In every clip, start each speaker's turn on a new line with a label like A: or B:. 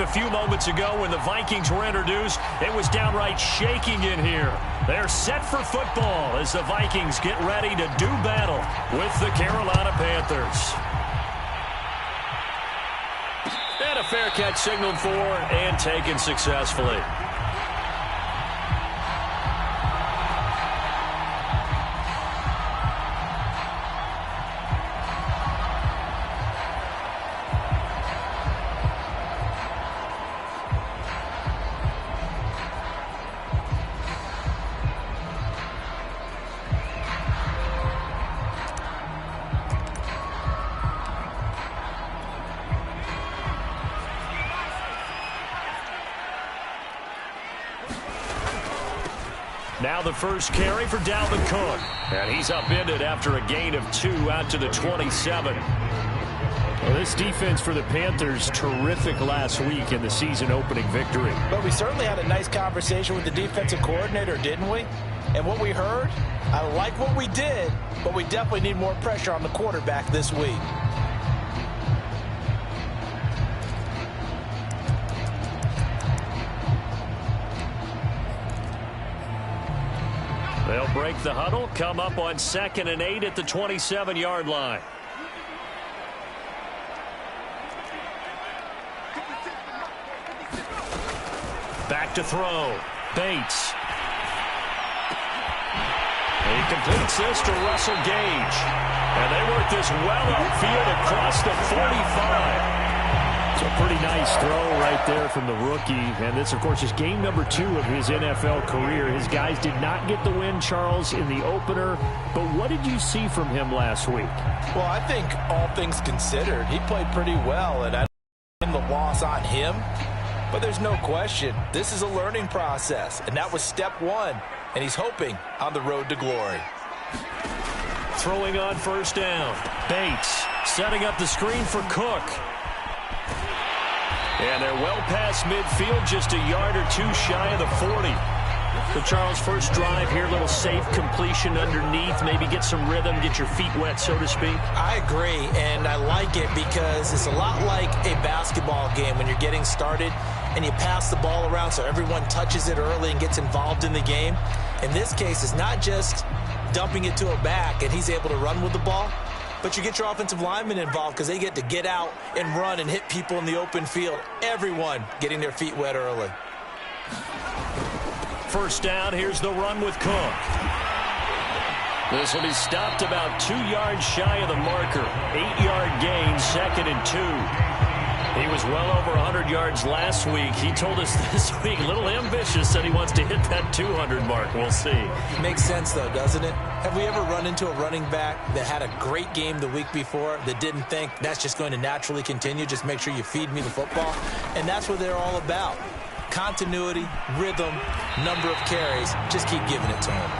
A: A few moments ago when the Vikings were introduced, it was downright shaking in here. They're set for football as the Vikings get ready to do battle with the Carolina Panthers. And a fair catch signaled for and taken successfully. Now the first carry for Dalvin Cook. And he's upended after a gain of 2 out to the 27.
B: Well, this defense for the Panthers, terrific last week in the season opening victory.
C: But we certainly had a nice conversation with the defensive coordinator, didn't we? And what we heard, I like what we did, but we definitely need more pressure on the quarterback this week.
A: They'll break the huddle, come up on 2nd and 8 at the 27-yard line. Back to throw. Bates. He completes this to Russell Gage. And they work this well upfield across the 45.
B: It's a pretty nice throw right there from the rookie. And this, of course, is game number 2 of his NFL career. His guys did not get the win, Charles, in the opener. But what did you see from him last week?
C: Well, I think all things considered, he played pretty well. And I don't blame the loss on him. But there's no question, this is a learning process. And that was step 1. And he's hoping on the road to glory.
A: Throwing on first down. Bates setting up the screen for Cook. And they're well past midfield, just a yard or 2 shy of the 40. So, Charles, first drive here, little safe completion underneath, maybe get some rhythm, get your feet wet, so to speak.
C: I agree, and I like it because it's a lot like a basketball game when you're getting started and you pass the ball around so everyone touches it early and gets involved in the game. In this case, it's not just dumping it to a back and he's able to run with the ball, but you get your offensive linemen involved because they get to get out and run and hit people in the open field. Everyone getting their feet wet early.
A: First down, here's the run with Cook. This will be stopped about 2 yards shy of the marker. 8-yard gain, 2nd and 2. He was well over 100 yards last week. He told us this week, a little ambitious, said he wants to hit that 200 mark. We'll see.
C: Makes sense, though, doesn't it? Have we ever run into a running back that had a great game the week before that didn't think that's just going to naturally continue? Just make sure you feed me the football. And that's what they're all about. Continuity, rhythm, number of carries. Just keep giving it to him.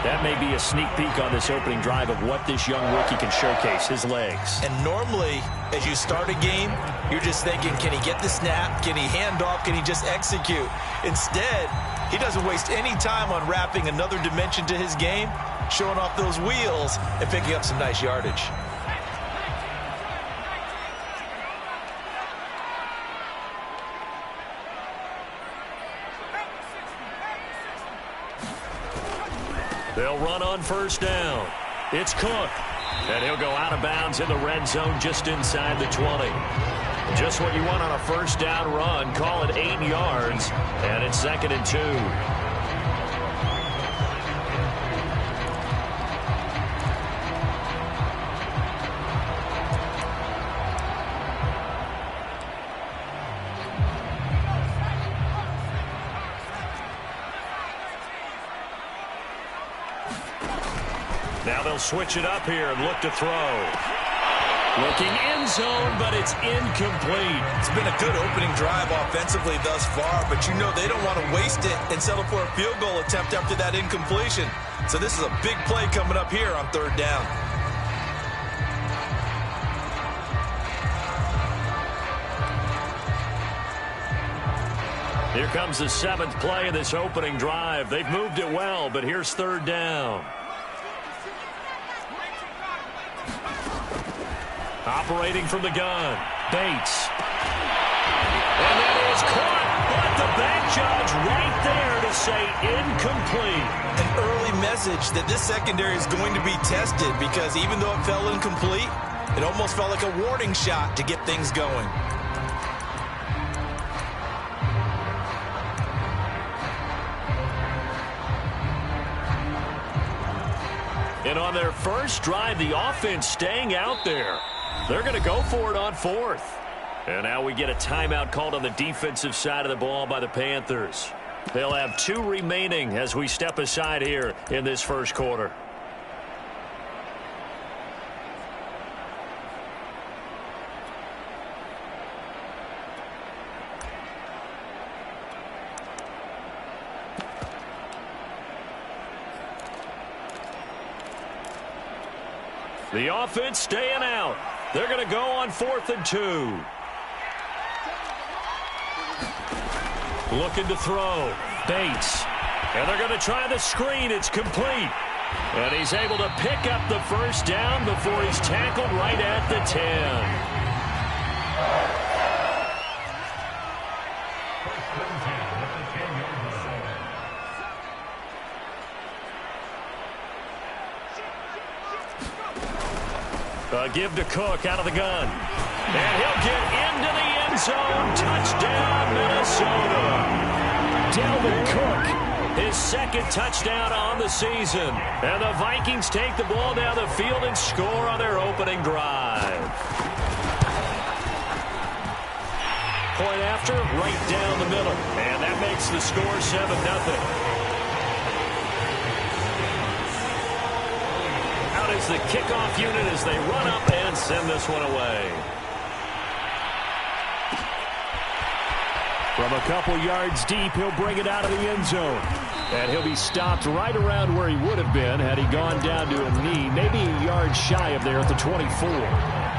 A: That may be a sneak peek on this opening drive of what this young rookie can showcase, his legs.
C: And normally, as you start a game, you're just thinking, can he get the snap? Can he hand off? Can he just execute? Instead, he doesn't waste any time on wrapping another dimension to his game, showing off those wheels, and picking up some nice yardage.
A: They'll run on first down. It's Cook. And he'll go out of bounds in the red zone just inside the 20. Just what you want on a first down run. Call it 8 yards. And it's 2nd and 2. Now they'll switch it up here and look to throw. Looking end zone, but it's incomplete.
C: It's been a good opening drive offensively thus far, but you know they don't want to waste it and settle for a field goal attempt after that incompletion. So this is a big play coming up here on 3rd down.
A: Here comes the 7th play of this opening drive. They've moved it well, but here's 3rd down. Operating from the gun, Bates. And will say incomplete.
C: An early message that this secondary is going to be tested, because even though it fell incomplete, it almost felt like a warning shot to get things going.
A: And on their first drive, the offense staying out there. They're going to go for it on fourth. And now we get a timeout called on the defensive side of the ball by the Panthers. They'll have 2 remaining as we step aside here in this first quarter. The offense staying out. They're going to go on 4th and 2. Looking to throw. Bates. And they're going to try the screen. It's complete. And he's able to pick up the first down before he's tackled right at the 10. Give to Cook out of the gun. And he'll get into the end zone. Touchdown, Minnesota. Dalvin Cook, his second touchdown on the season. And the Vikings take the ball down the field and score on their opening drive. Point after, right down the middle. And that makes the score 7-0. Is the kickoff unit as they run up and send this one away.
B: From a couple yards deep, he'll bring it out of the end zone. And he'll be stopped right around where he would have been had he gone down to a knee, maybe a yard shy of there at the 24.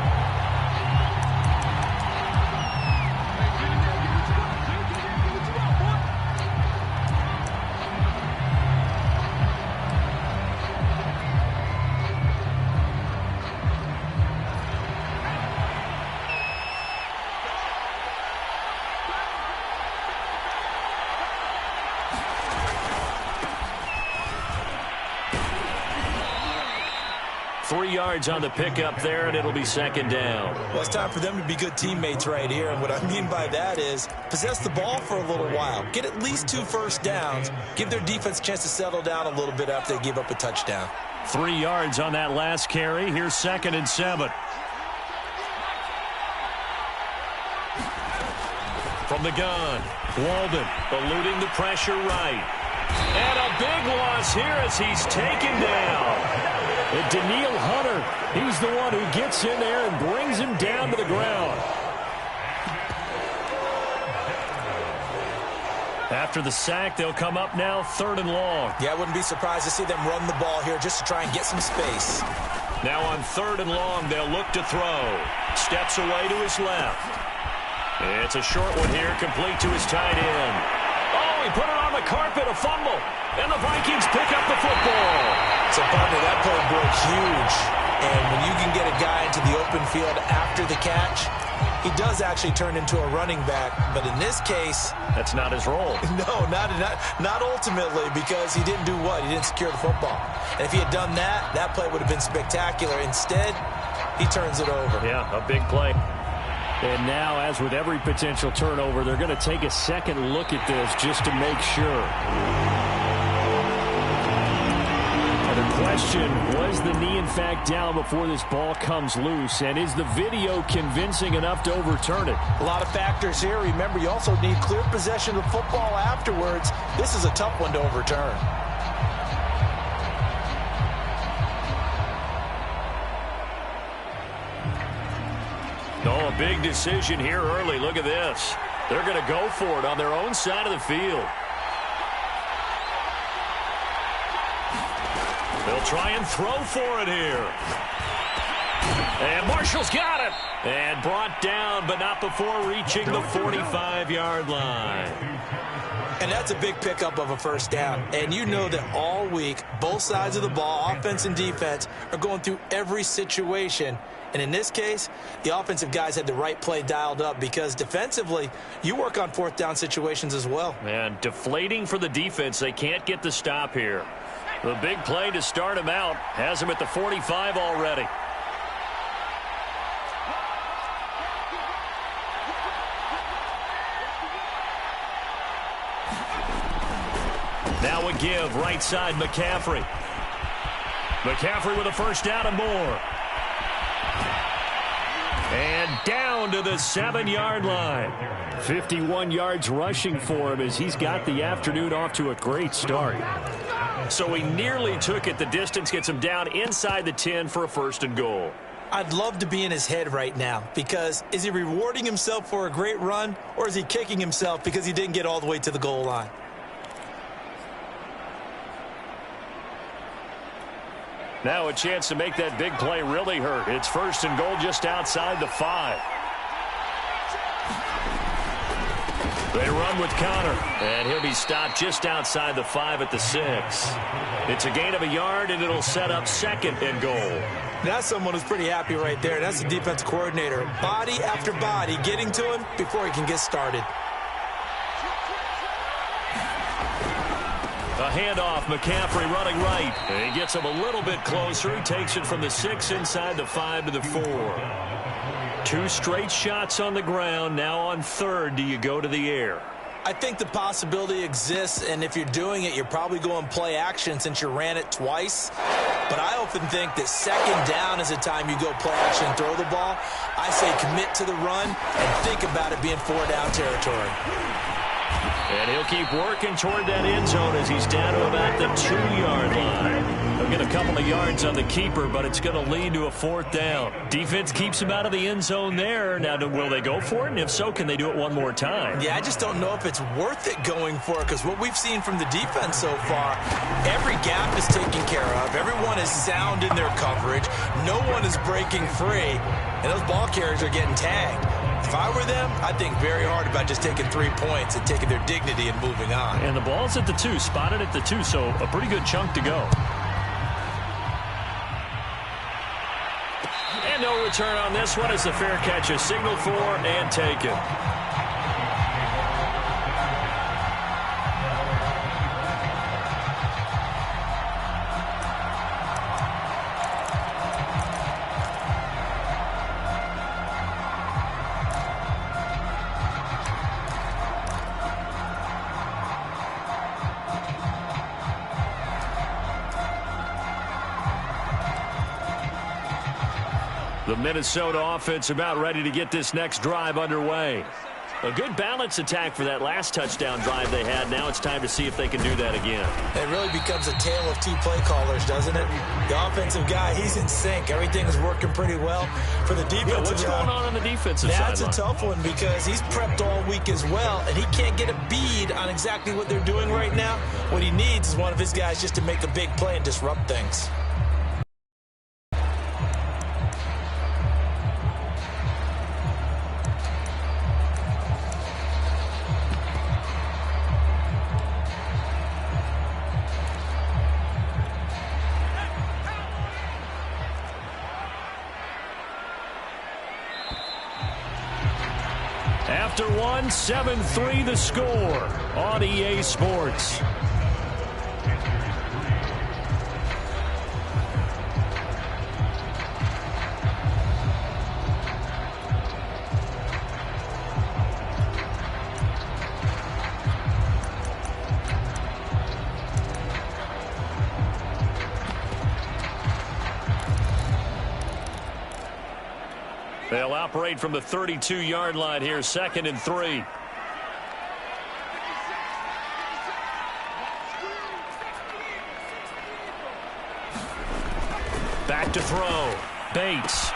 A: 3 yards on the pickup there, and it'll be second down.
C: Well, it's time for them to be good teammates right here, and what I mean by that is possess the ball for a little while. Get at least 2 first downs. Give their defense a chance to settle down a little bit after they give up a touchdown.
A: 3 yards on that last carry. Here's 2nd and 7. From the gun, Walden eluding the pressure right. And a big loss here as he's taken down.
B: And Daniil Hunter, he's the one who gets in there and brings him down to the ground.
A: After the sack, they'll come up now 3rd and long.
C: Yeah, I wouldn't be surprised to see them run the ball here just to try and get some space.
A: Now on 3rd and long, they'll look to throw. Steps away to his left. It's a short one here, complete to his tight end. Oh, he put it on the carpet, a fumble. And the Vikings pick up the football.
C: So, partner, that play broke huge. And when you can get a guy into the open field after the catch, he does actually turn into a running back. But in this case,
A: that's not his role.
C: No, not ultimately, because he didn't do what? He didn't secure the football. And if he had done that, that play would have been spectacular. Instead, he turns it over.
A: Yeah, a big play.
B: And now, as with every potential turnover, they're going to take a second look at this just to make sure. The question, was the knee in fact down before this ball comes loose? And is the video convincing enough to overturn it?
C: A lot of factors here. Remember, you also need clear possession of football afterwards. This is a tough one to overturn.
A: Oh, a big decision here early. Look at this. They're going to go for it on their own side of the field. They'll try and throw for it here. And Marshall's got it. And brought down, but not before reaching the 45-yard line.
C: And that's a big pickup of a first down. And you know that all week, both sides of the ball, offense and defense, are going through every situation. And in this case, the offensive guys had the right play dialed up because defensively, you work on fourth down situations as well.
A: And deflating for the defense. They can't get the stop here. The big play to start him out has him at the 45 already. Now a give, right side, McCaffrey. McCaffrey with a first down and more. And down to the 7-yard line. 51 yards rushing for him as he's got the afternoon off to a great start. So he nearly took it. The distance gets him down inside the 10 for a first and goal.
C: I'd love to be in his head right now because is he rewarding himself for a great run or is he kicking himself because he didn't get all the way to the goal line?
A: Now a chance to make that big play really hurt. It's first and goal just outside the 5. They run with Connor, and he'll be stopped just outside the 5 at the 6. It's a gain of a yard, and it'll set up second and goal.
C: That's someone who's pretty happy right there. That's the defense coordinator. Body after body getting to him before he can get started.
A: A handoff, McCaffrey running right. And he gets him a little bit closer. He takes it from the 6 inside the 5 to the 4. 2 straight shots on the ground. Now on third, do you go to the air?
C: I think the possibility exists, and if you're doing it, you're probably going play action since you ran it twice. But I often think that second down is the time you go play action and throw the ball. I say commit to the run and think about it being 4-down territory.
A: And he'll keep working toward that end zone as he's down to about the 2-yard line. He'll get a couple of yards on the keeper, but it's going to lead to a 4th down. Defense keeps him out of the end zone there. Now, will they go for it? And if so, can they do it one more time?
C: Yeah, I just don't know if it's worth it going for it because what we've seen from the defense so far, every gap is taken care of. Everyone is sound in their coverage. No one is breaking free, and those ball carriers are getting tagged. If I were them, I'd think very hard about just taking 3 points and taking their dignity and moving on.
A: And the ball's at the 2, spotted at the 2, so a pretty good chunk to go. And no return on this one as the fair catch is signaled for and taken. The Minnesota offense about ready to get this next drive underway. A good balance attack for that last touchdown drive they had. Now it's time to see if they can do that again.
C: It really becomes a tale of 2 play callers, doesn't it? The offensive guy, he's in sync. Everything is working pretty well. For the defensive guy,
A: what's going on the defensive side?
C: That's a tough one because he's prepped all week as well, and he can't get a bead on exactly what they're doing right now. What he needs is one of his guys just to make a big play and disrupt things.
A: After one, 7-3 the score on EA Sports. They'll operate from the 32-yard line here, 2nd and 3. Back to throw. Bates.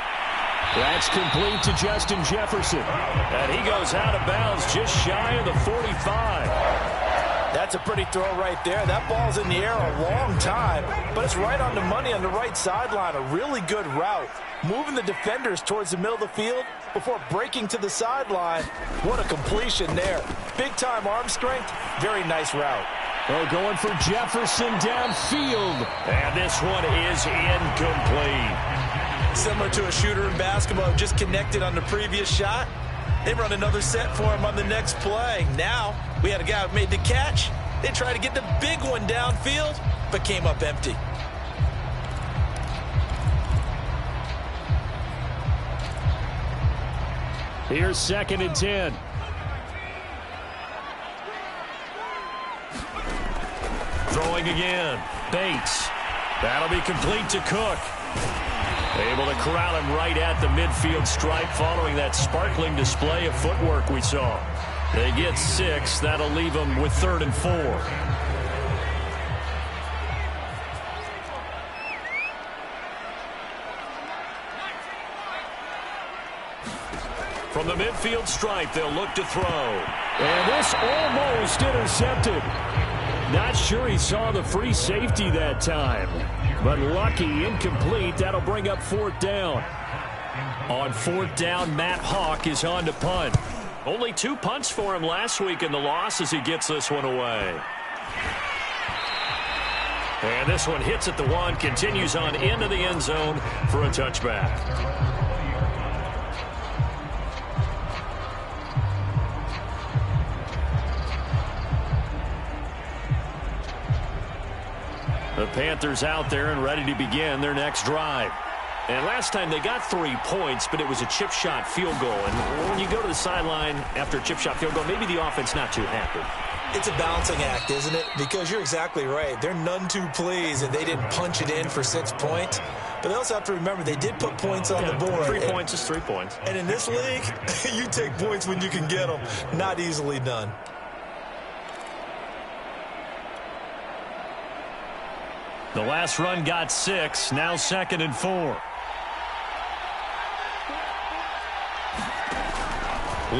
A: That's complete to Justin Jefferson. And he goes out of bounds just shy of the 45.
C: That's a pretty throw right there. That ball's in the air a long time, but it's right on the money on the right sideline. A really good route. Moving the defenders towards the middle of the field before breaking to the sideline. What a completion there. Big-time arm strength. Very nice route.
A: Oh, going for Jefferson downfield. And this one is incomplete.
C: Similar to a shooter in basketball who just connected on the previous shot. They run another set for him on the next play. Now, we had a guy who made the catch. They tried to get the big one downfield, but came up empty.
B: Here's 2nd and 10.
A: Throwing again. Bates. That'll be complete to Cook. Able to corral him right at the midfield stripe following that sparkling display of footwork we saw. They get 6. That'll leave them with 3rd and 4. From the midfield stripe, they'll look to throw.
B: And this almost intercepted. Not sure he saw the free safety that time. But lucky, incomplete. That'll bring up 4th down.
A: On 4th down, Matt Hawk is on to punt. Only 2 punts for him last week in the loss as he gets this one away. And this one hits at the 1, continues on into the end zone for a touchback. The Panthers out there and ready to begin their next drive. And last time they got 3 points, but it was a chip shot field goal. And when you go to the sideline after a chip shot field goal, maybe the offense not too happy.
C: It's a balancing act, isn't it? Because you're exactly right. They're none too pleased that they didn't punch it in for 6 points. But they also have to remember they did put points on the board.
A: 3 points is 3 points.
C: And in this league, you take points when you can get them. Not easily done.
A: The last run got 6. Now 2nd and 4.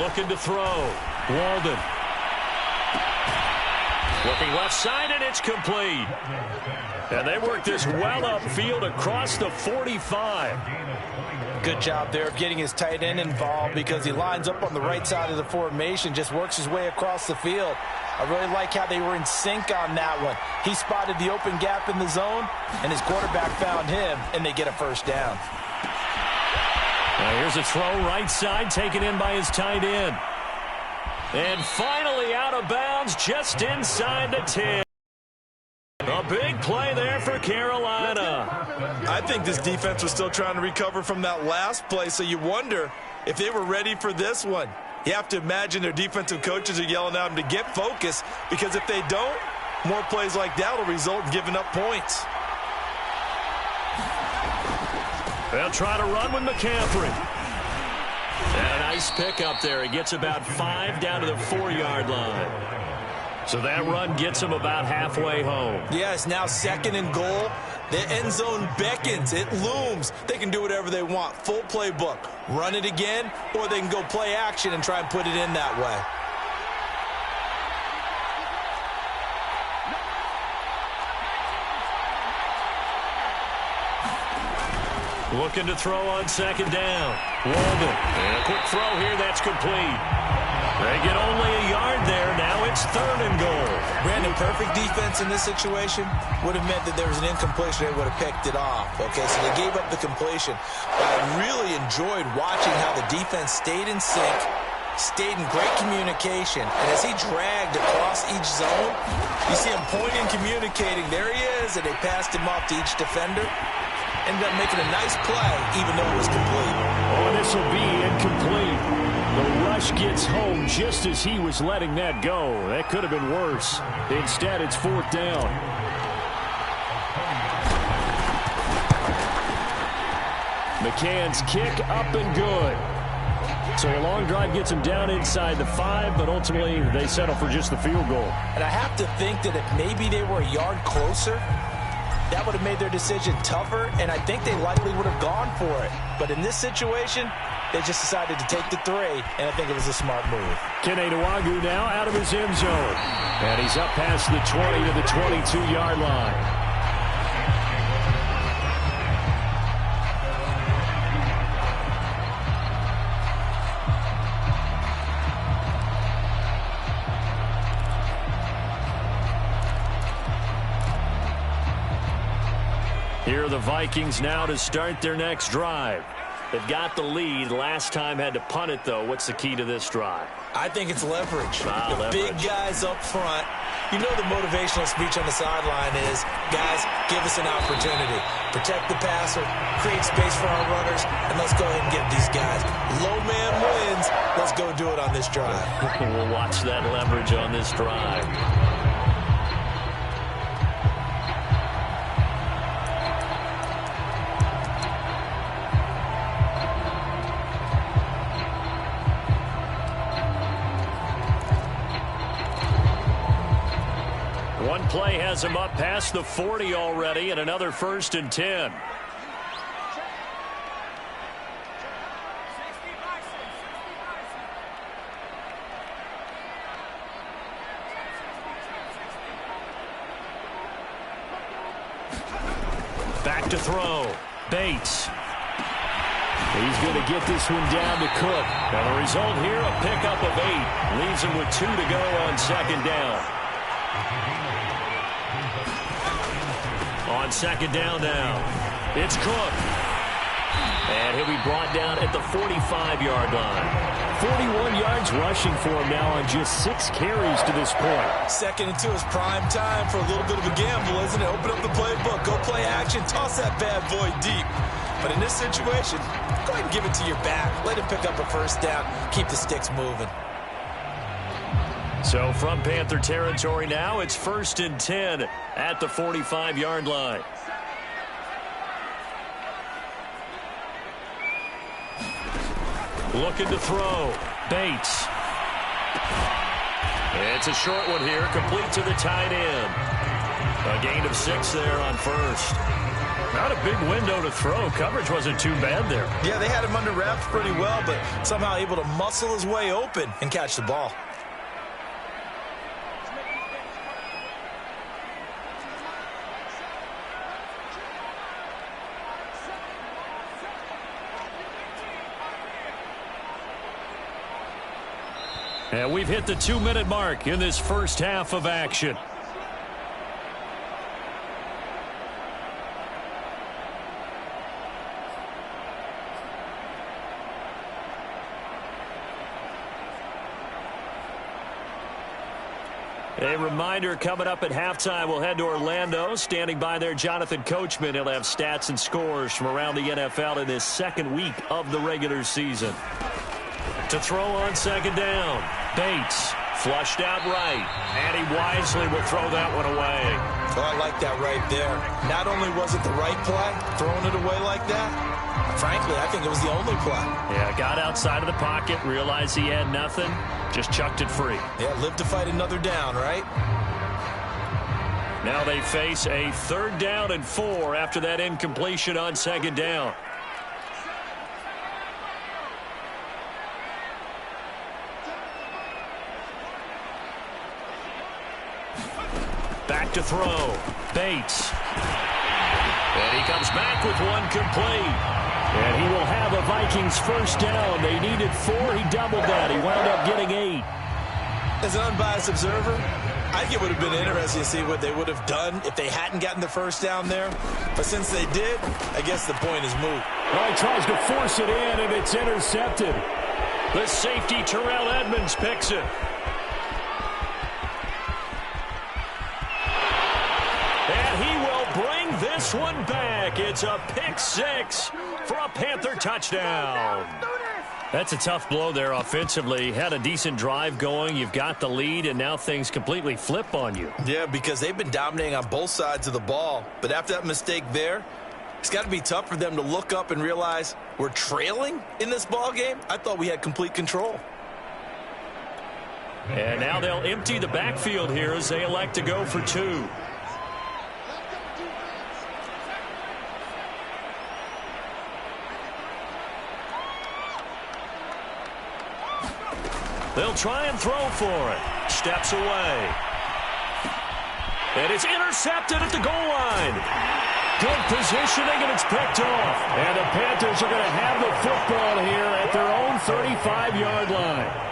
A: Looking to throw. Walden. Looking left side, and it's complete. And they work this well upfield across the 45.
C: Good job there of getting his tight end involved because he lines up on the right side of the formation, just works his way across the field. I really like how they were in sync on that one. He spotted the open gap in the zone, and his quarterback found him, and they get a 1st down.
A: Now here's a throw right side, taken in by his tight end. And finally out of bounds, just inside the 10. A big play there for Carolina.
C: I think this defense was still trying to recover from that last play, so you wonder if they were ready for this one. You have to imagine their defensive coaches are yelling at them to get focused, because if they don't, more plays like that will result in giving up points.
A: They'll try to run with McCaffrey. And a nice pickup there. He gets about 5 down to the 4-yard line. So that run gets him about halfway home.
C: Yes, now 2nd and goal. The end zone beckons. It looms. They can do whatever they want. Full playbook. Run it again, or they can go play action and try and put it in that way.
A: Looking to throw on 2nd down. Walden. And a quick throw here. That's complete. They get only a yard there. Now it's 3rd and goal.
C: Brandon, perfect defense in this situation would have meant that there was an incompletion. They would have picked it off. Okay, so they gave up the completion. But I really enjoyed watching how the defense stayed in sync, stayed in great communication. And as he dragged across each zone, you see him pointing, communicating. There he is, and they passed him off to each defender. Ended up making a nice play, even though it was complete.
B: Oh, this will be incomplete. The rush gets home just as he was letting that go. That could have been worse. Instead, it's 4th down. McCann's kick up and good. So a long drive gets him down inside the 5, but ultimately they settle for just the field goal.
C: And I have to think that if maybe they were a yard closer, that would have made their decision tougher, and I think they likely would have gone for it. But in this situation, They just decided to take the 3, and I think it was a smart move.
B: Kene Nwangwu now out of his end zone. And he's up past the 20 to the 22-yard line. Here are the Vikings now to start their next drive. They've got the lead. Last time had to punt it, though. What's the key to this drive?
C: I think it's leverage.
B: Leverage.
C: Big guys up front. You know the motivational speech on the sideline is, guys, give us an opportunity. Protect the passer, create space for our runners, and let's go ahead and get these guys. Low man wins. Let's go do it on this drive.
B: We'll watch that leverage on this drive. One play has him up past the 40 already, and another 1st and 10. Back to throw. Bates. He's going to get this one down to Cook. And the result here, a pickup of 8. Leaves him with 2 to go on 2nd down. On 2nd down now, it's Cook. And he'll be brought down at the 45-yard line. 41 yards rushing for him now on just 6 carries to this point.
C: 2nd and 2 is prime time for a little bit of a gamble, isn't it? Open up the playbook, go play action, toss that bad boy deep. But in this situation, go ahead and give it to your back. Let him pick up a 1st down, keep the sticks moving.
B: So from Panther territory now, it's 1st and 10 at the 45-yard line. Looking to throw. Bates. It's a short one here, complete to the tight end. A gain of 6 there on 1st. Not a big window to throw. Coverage wasn't too bad there.
C: Yeah, they had him under wraps pretty well, but somehow able to muscle his way open and catch the ball.
B: And we've hit the 2-minute mark in this first half of action. A reminder, coming up at halftime, we'll head to Orlando. Standing by there, Jonathan Coachman. He'll have stats and scores from around the NFL in this 2nd week of the regular season. To throw on 2nd down, Bates flushed out right, and he wisely will throw that one away.
C: Oh, I like that right there. Not only was it the right play, throwing it away like that, frankly, I think it was the only play.
B: Yeah, got outside of the pocket, realized he had nothing, just chucked it free.
C: Yeah, live to fight another down, right?
B: Now they face a 3rd down and 4 after that incompletion on 2nd down. Back to throw. Bates. And he comes back with one complete. And he will have a Vikings 1st down. They needed 4. He doubled that. He wound up getting 8.
C: As an unbiased observer, I think it would have been interesting to see what they would have done if they hadn't gotten the 1st down there. But since they did, I guess the point is moot.
B: Well, he tries to force it in, and it's intercepted. The safety, Terrell Edmonds, picks it. This one back. It's a pick 6 for a Panther touchdown. That's a tough blow there offensively. Had a decent drive going. You've got the lead, and now things completely flip on you.
C: Yeah, because they've been dominating on both sides of the ball. But after that mistake there, it's got to be tough for them to look up and realize we're trailing in this ball game. I thought we had complete control.
B: And now they'll empty the backfield here as they elect to go for 2.
A: They'll try and throw for it. Steps away. And it's intercepted at the goal line. Good positioning, and it's picked off.
B: And the Panthers are going to have the football here at their own 35-yard line.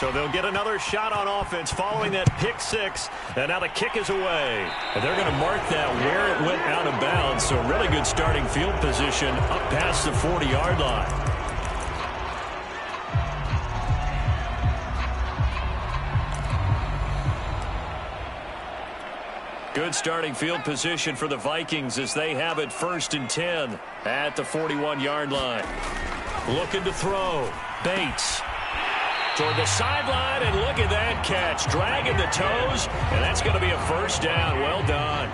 A: So they'll get another shot on offense following that pick six. And now the kick is away. And they're going to mark that where it went out of bounds. So really good starting field position up past the 40-yard line. Good starting field position for the Vikings as they have it 1st and 10 at the 41-yard line. Looking to throw. Bates toward the sideline, and look at that catch. Dragging the toes, and that's going to be a first down. Well done.